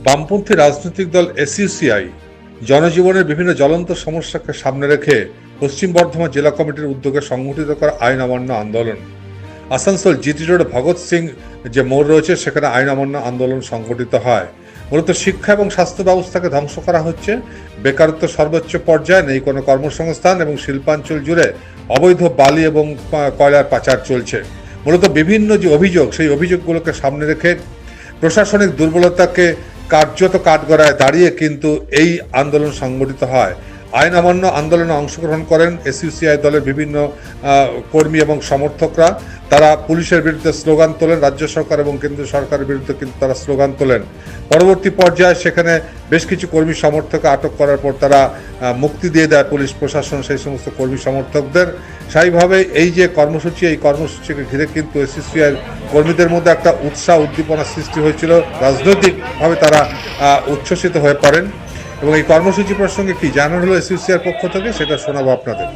বামপন্থী রাজনৈতিক দল এসইউসিআই জনজীবনের বিভিন্ন জ্বলন্ত সমস্যাকে সামনে রেখে পশ্চিম বর্ধমান জেলা কমিটির উদ্যোগে সংগঠিত করা আইন অমান্য আন্দোলন। আসানসোল জিটি রোড ভগৎ সিং যে মোড় রয়েছে সেখানে আইন অমান্য আন্দোলন সংগঠিত হয়। মূলত শিক্ষা এবং স্বাস্থ্য ব্যবস্থাকে ধ্বংস করা হচ্ছে, বেকারত্ব সর্বোচ্চ পর্যায়ে, নেই কোনো কর্মসংস্থান এবং শিল্পাঞ্চল জুড়ে অবৈধ বালি এবং কয়লার পাচার চলছে। মূলত বিভিন্ন যে অভিযোগ, সেই অভিযোগগুলোকে সামনে রেখে প্রশাসনিক দুর্বলতাকে কার্যত কাঠগড়ায় দাঁড়িয়ে কিন্তু এই আন্দোলন সংগঠিত হয়। আইন অমান্য আন্দোলনে অংশগ্রহণ করেন এসইউসিআই দলের বিভিন্ন কর্মী এবং সমর্থকরা। তারা পুলিশের বিরুদ্ধে স্লোগান তোলেন, রাজ্য সরকার এবং কেন্দ্র সরকারের বিরুদ্ধে কিন্তু তারা স্লোগান তোলেন। পরবর্তী পর্যায়ে সেখানে বেশ কিছু কর্মী সমর্থককে আটক করার পর তারা মুক্তি দিয়ে দেয় পুলিশ প্রশাসন সেই সমস্ত কর্মী সমর্থকদের। স্বাভাবিকভাবে এই যে কর্মসূচি, এই কর্মসূচিকে ঘিরে কিন্তু এসইউসিআই কর্মীদের মধ্যে একটা উৎসাহ উদ্দীপনা সৃষ্টি হয়েছিল, রাজনৈতিকভাবে তারা উচ্ছ্বসিত হয়ে পড়েন। এবং এই কর্মসূচি প্রসঙ্গে কি জানানো হলো এসইউসিআর পক্ষ থেকে, সেটা শোনাবো আপনাদের।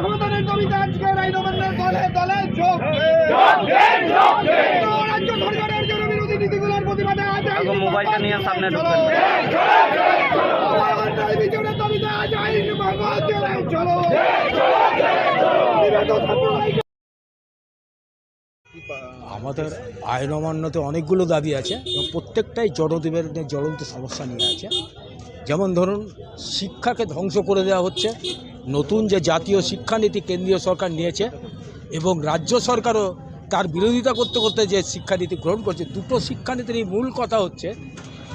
সমাধানের দাবিতে আজকের আইন অমান্যের দলে দলে যোগ রাজ্য সরকারের জনবিরোধী নীতিগুলোর প্রতিবাদে আজ মোবাইলটা নিয়ে সামনে ঢুকবেন। দাবিতে আজ আইন ভাঙা জেলায় চলো। আমাদের আইন অমান্যতে অনেকগুলো দাবি আছে এবং প্রত্যেকটাই জনজীবনের জ্বলন্ত সমস্যা নিয়ে আছে। যেমন ধরুন, শিক্ষাকে ধ্বংস করে দেওয়া হচ্ছে। নতুন যে জাতীয় শিক্ষানীতি কেন্দ্রীয় সরকার নিয়েছে এবং রাজ্য সরকারও তার বিরোধিতা করতে করতে যে শিক্ষানীতি গ্রহণ করছে, দুটো শিক্ষানীতির মূল কথা হচ্ছে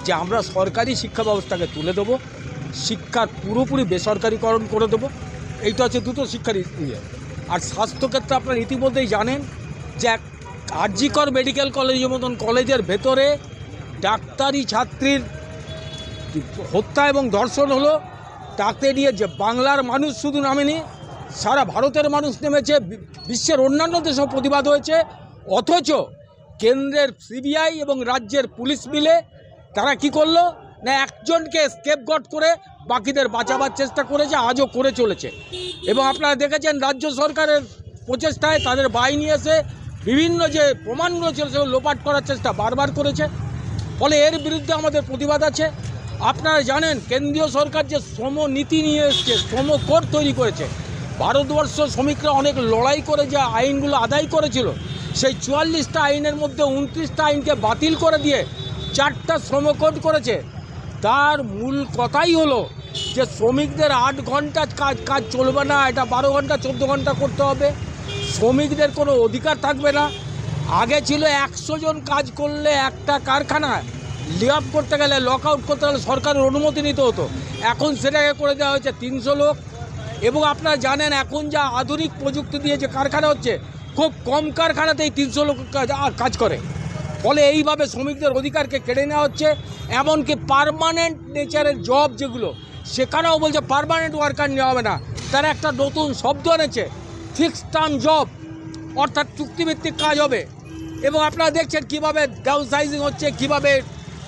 যে আমরা সরকারি শিক্ষা ব্যবস্থাকে তুলে দেবো, শিক্ষার পুরোপুরি বেসরকারিকরণ করে দেবো। এইটা হচ্ছে দুটো শিক্ষানীতি। আর স্বাস্থ্যক্ষেত্রে আপনারা ইতিমধ্যেই জানেন যে আরজি কর মেডিকেল কলেজের মতন কলেজের ভেতরে ডাক্তারি ছাত্রীর হত্যা এবং ধর্ষণ হলো। তাতে নিয়ে যে বাংলার মানুষ শুধু নামেনি, সারা ভারতের মানুষ নেমেছে, বিশ্বের অন্যান্য দেশেও প্রতিবাদ হয়েছে। অথচ কেন্দ্রের সিবিআই এবং রাজ্যের পুলিশ মিলে তারা কি করলো না, একজনকে স্কেপগট করে বাকিদের বাঁচাবার চেষ্টা করেছে, আজও করে চলেছে। এবং আপনারা দেখেছেন রাজ্য সরকারের প্রচেষ্টায় তাদের বাহিনী এসে বিভিন্ন যে প্রমাণগুলো ছিল সেগুলো লোপাট করার চেষ্টা বারবার করেছে। ফলে এর বিরুদ্ধে আমাদের প্রতিবাদ আছে। আপনারা জানেন কেন্দ্রীয় সরকার যে শ্রম নীতি নিয়ে এসছে, শ্রম কোড তৈরি করেছে। ভারতবর্ষ শ্রমিকরা অনেক লড়াই করে যে আইনগুলো আদায় করেছিল, সেই 44টা আইনের মধ্যে 29টা আইনকে বাতিল করে দিয়ে 4টা শ্রম কোড করেছে। তার মূল কথাই হলো যে শ্রমিকদের 8 ঘন্টা কাজ চলবে না, এটা 12 ঘন্টা 14 ঘন্টা করতে হবে। শ্রমিকদের কোনো অধিকার থাকবে না। আগে ছিল 100 জন কাজ করলে একটা কারখানায় লে অফ করতে গেলে, লক আউট করতে গেলে সরকারের অনুমতি নিতে হতো। এখন সেটাকে করে দেওয়া হয়েছে 300 লোক। এবং আপনারা জানেন এখন যা আধুনিক প্রযুক্তি দিয়ে যে কারখানা হচ্ছে, খুব কম কারখানাতেই 300 লোক কাজ করে। ফলে এইভাবে শ্রমিকদের অধিকারকে কেড়ে নেওয়া হচ্ছে। এমনকি পার্মানেন্ট নেচারের জব যেগুলো, সেখানেও বলছে পার্মানেন্ট ওয়ার্কার নেওয়া হবে না। তারা একটা নতুন শব্দ এনেছে, ফিক্সড টার্ম জব, অর্থাৎ চুক্তিভিত্তিক কাজ হবে। এবং আপনারা দেখছেন কীভাবে ডাউন সাইজিং হচ্ছে, কীভাবে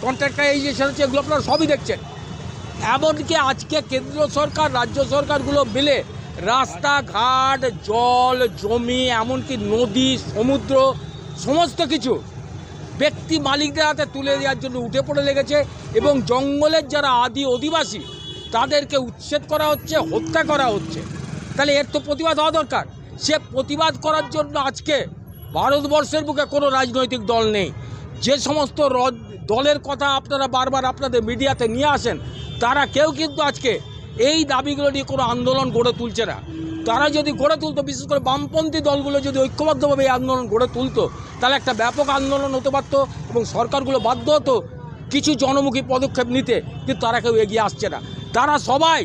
কন্ট্রাক্টারাইজেশন হচ্ছে, এগুলো আপনারা সবই দেখছেন। এমনকি আজকে কেন্দ্র সরকার রাজ্য সরকারগুলো মিলে রাস্তাঘাট, জল, জমি, এমনকি নদী, সমুদ্র সমস্ত কিছু ব্যক্তি মালিকদের হাতে তুলে দেওয়ার জন্য উঠে পড়ে লেগেছে এবং জঙ্গলের যারা আদি অধিবাসী তাদেরকে উচ্ছেদ করা হচ্ছে, হত্যা করা হচ্ছে। তাহলে এর তো প্রতিবাদ হওয়া দরকার। সে প্রতিবাদ করার জন্য আজকে ভারতবর্ষের বুকে কোনো রাজনৈতিক দল নেই। যে সমস্ত দলের কথা আপনারা বারবার আপনাদের মিডিয়াতে নিয়ে আসেন, তারা কেউ কিন্তু আজকে এই দাবিগুলো নিয়ে কোনো আন্দোলন গড়ে তুলছে না। তারা যদি গড়ে তুলতো, বিশেষ করে বামপন্থী দলগুলো যদি ঐক্যবদ্ধভাবে এই আন্দোলন গড়ে তুলতো, তাহলে একটা ব্যাপক আন্দোলন হতে পারত এবং সরকারগুলো বাধ্য হতো কিছু জনমুখী পদক্ষেপ নিতে, কিন্তু তারা কেউ এগিয়ে আসছে না। তারা সবাই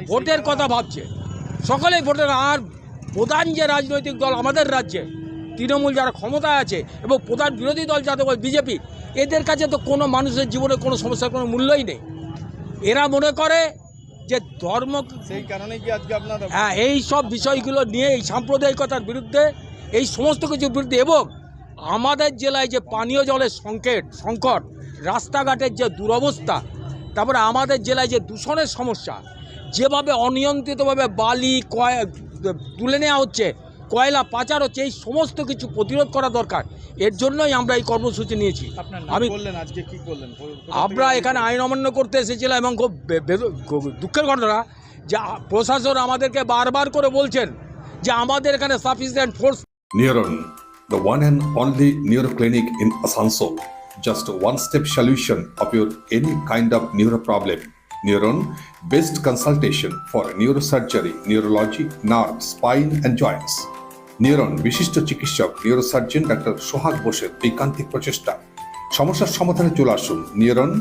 ভোটের কথা ভাবছে, সকলেই ভোটের। আর প্রধান যে রাজনৈতিক দল আমাদের রাজ্যে তৃণমূল যারা ক্ষমতায় আছে এবং প্রধান বিরোধী দল যাদের বলে বিজেপি, এদের কাছে তো কোনো মানুষের জীবনে কোনো সমস্যার কোনো মূল্যই নেই। এরা মনে করে যে ধর্ম, সেই কারণে কি আজকে আপনারা হ্যাঁ, এই সব বিষয়গুলো নিয়ে, এই সাম্প্রদায়িকতার বিরুদ্ধে, এই সমস্ত কিছুর বিরুদ্ধে, এবং আমাদের জেলায় যে পানীয় জলের সংকট, রাস্তাঘাটের যে দুরবস্থা, তারপরে আমাদের জেলায় যে দূষণের সমস্যা, যেভাবে অনিয়ন্ত্রিতভাবে বালি তুলে নেওয়া হচ্ছে, কয়লা পাচার হচ্ছে, এই সমস্ত কিছু প্রতিরোধ করা দরকার। এর জন্যই আমরা এই কর্মসূচি নিয়েছি। আমি বললেন আজকে কি করলেন? আমরা এখানে আইন অমান্য করতে এসেছিলাম এবং খুব দুঃখের ঘটনা যে প্রশাসন আমাদেরকে বারবার করে বলছেন যে আমাদের এখানে sufficient force. Neuron, the one and only neuro clinic in Asansol. Just a one-step solution of your any kind of neuro problem. Neuron, best consultation for neurosurgery, neurology, nerve, spine and joints. Neuron, বিশিষ্ট চিকিৎসক neurosurgeon doctor সোহাগ বোসের ঐকান্তিক প্রচেষ্টা। সমস্যার সমাধানে চলে আসুন neuron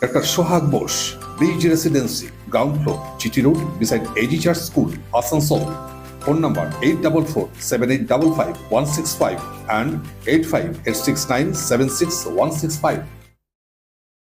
doctor Sohag Bose, bridge residency, ground floor, GT road, beside AG church school, Asansol. Phone number 8447855165 and 8586976165.